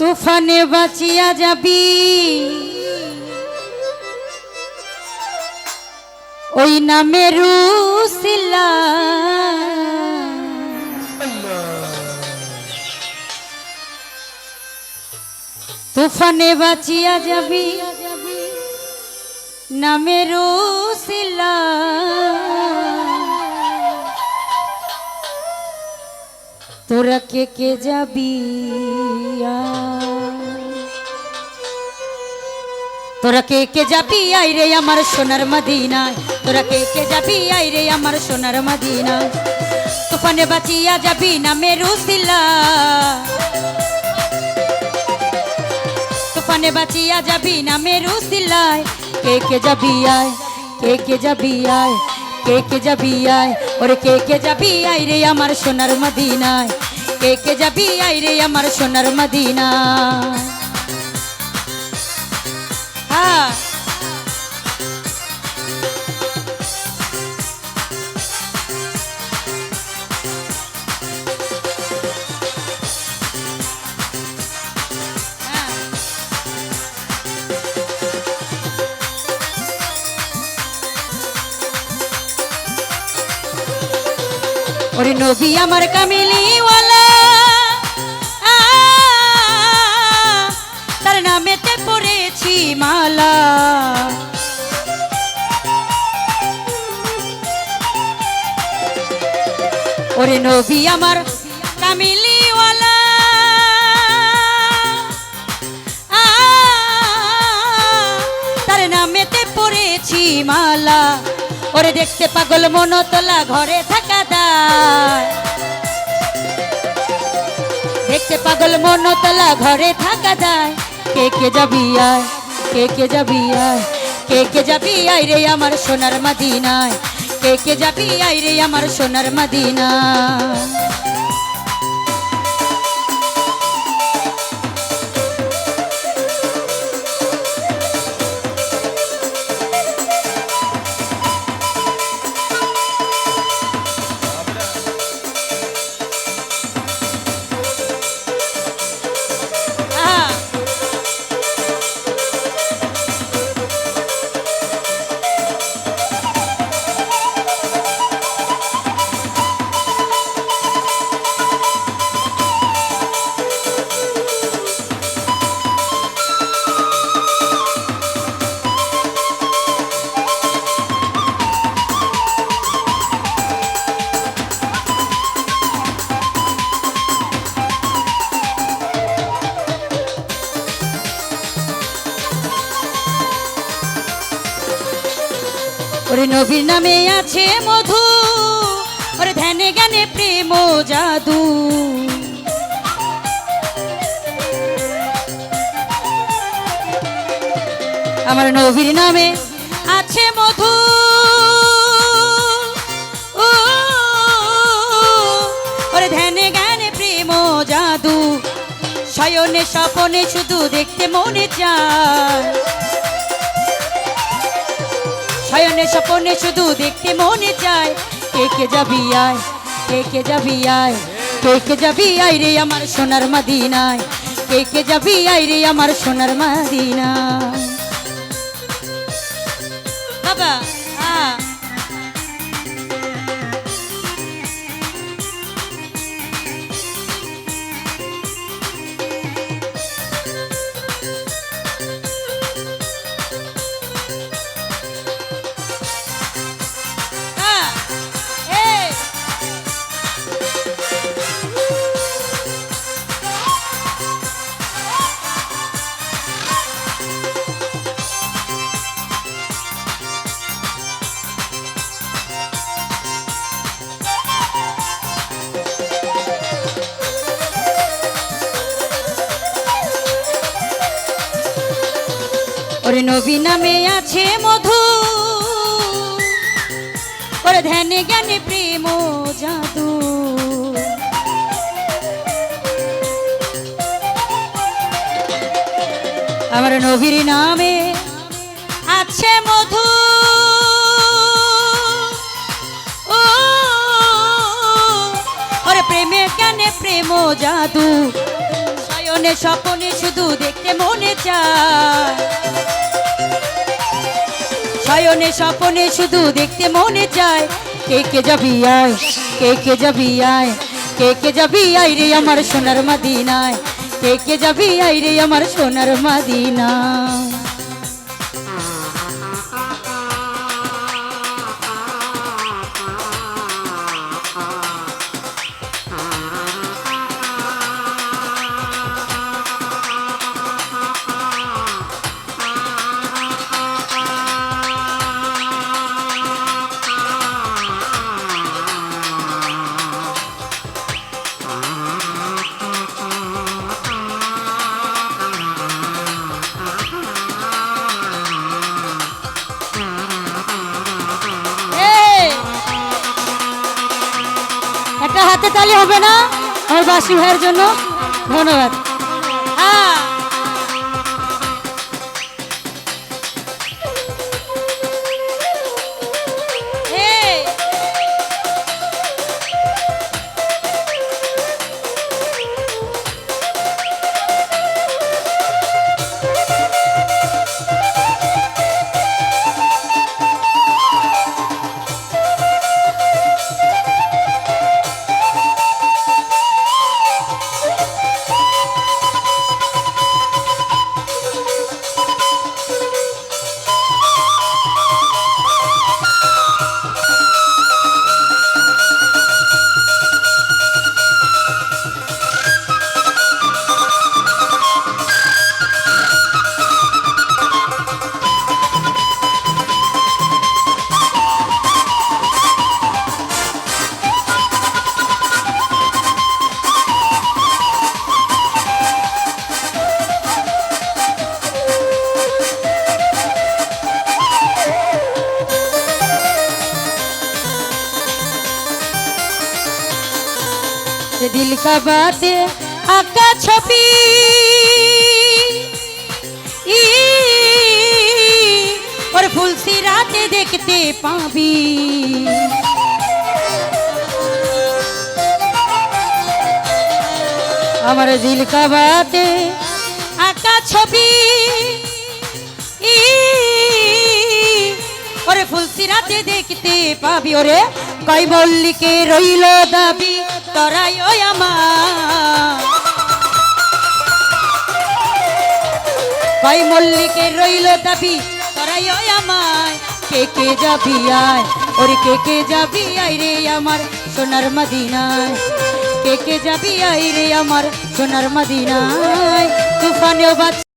তুফানে বাঁচিয়া যাবি ওই নামের উসিলা তুফানে বাঁচিয়া যাবি নামের উসিলা তোরা কে কে যাবি তোরা কে কে যাবি আই রে আমার সোনার মদিনায় তোরা কে কে যাবি আই রে আমার সোনার মদিনায় তুফানে বাঁচিয়া যাবি নামের উসিলা তুফানে বাঁচিয়া যাবি নামের উসিলায় কে কে যাবি আয় কে কে যাবি আয় কে কে যাবি আয় ওরে কে কে যাবি আই রে আমার সোনার মদিনায় কে কে যাবি আই রে আমার সোনার মদিনায় হ্যাঁ ওরে নবী আমার কামিলিওয়ালা তার নামেতে পড়েছি মালা ওরে নবী আমার কামিলিওয়ালা তার নামেতে পড়েছি মালা ওরে দেখতে পাগল মনতলা ঘরে থাকা দায় দেখতে পাগল মনতলা ঘরে থাকা যায় কে কে যাবি আয় কে কে যাবি আয় কে কে যাবি আই রে আমার সোনার মদিনায় কে কে যাবি আই রে আমার সোনার মদিনায় ওরে নবীর নামে আছে মধু ওরে ধ্যানে জ্ঞানে প্রেম জাদু আমার নবীর নামে আছে মধু ওরে ধ্যানে জ্ঞানে প্রেম জাদু শয়নে স্বপনে শুধু দেখতে মনে চায় শয়নে স্বপনে শুধু দেখতে মনে চায় কে কে যাবি আয় কে কে যাবি আয় কে কে যাবি আই রে আমার সোনার মদিনায় কে কে যাবি আই রে আমার সোনার মদিনায় বাবা হ্যাঁ ওরে নবী নামে আছে মধু ওরে ধ্যানে জ্ঞানে প্রেম জাদু আমার নবীর নামে আছে মধু ওরে প্রেমে জ্ঞানে প্রেম জাদু শয়নে স্বপনে শুধু দেখতে মনে চায়, শয়নে স্বপনে শুধু দেখতে মনে চায়। কে কে যাবি আয়, কে কে যাবি আয়, কে কে যাবি আয় রে আমার সোনার মদিনায়, কে কে যাবি আয় রে আমার সোনার মদিনায়। একটা হাতে তালি হবে না আমার বাসি ভাইয়ের জন্য? ধন্যবাদ। হ্যাঁ दिल का बात आका छपी और फूल सी रातें देखते पाबी, हमारे दिल का बात आका छपी और फूल सी रातें देखते पाबी। और कई बोली के रइल दाबी तराई আমার, কই মল্লিকে রইল দাবি তরাই আমায়। কে কে যাবি আয়, ওরে কে কে যাবি আয় রে আমার সোনার মদিনায়, কে কে যাবি আয় রে আমার সোনার মদিনায়। তুফানেও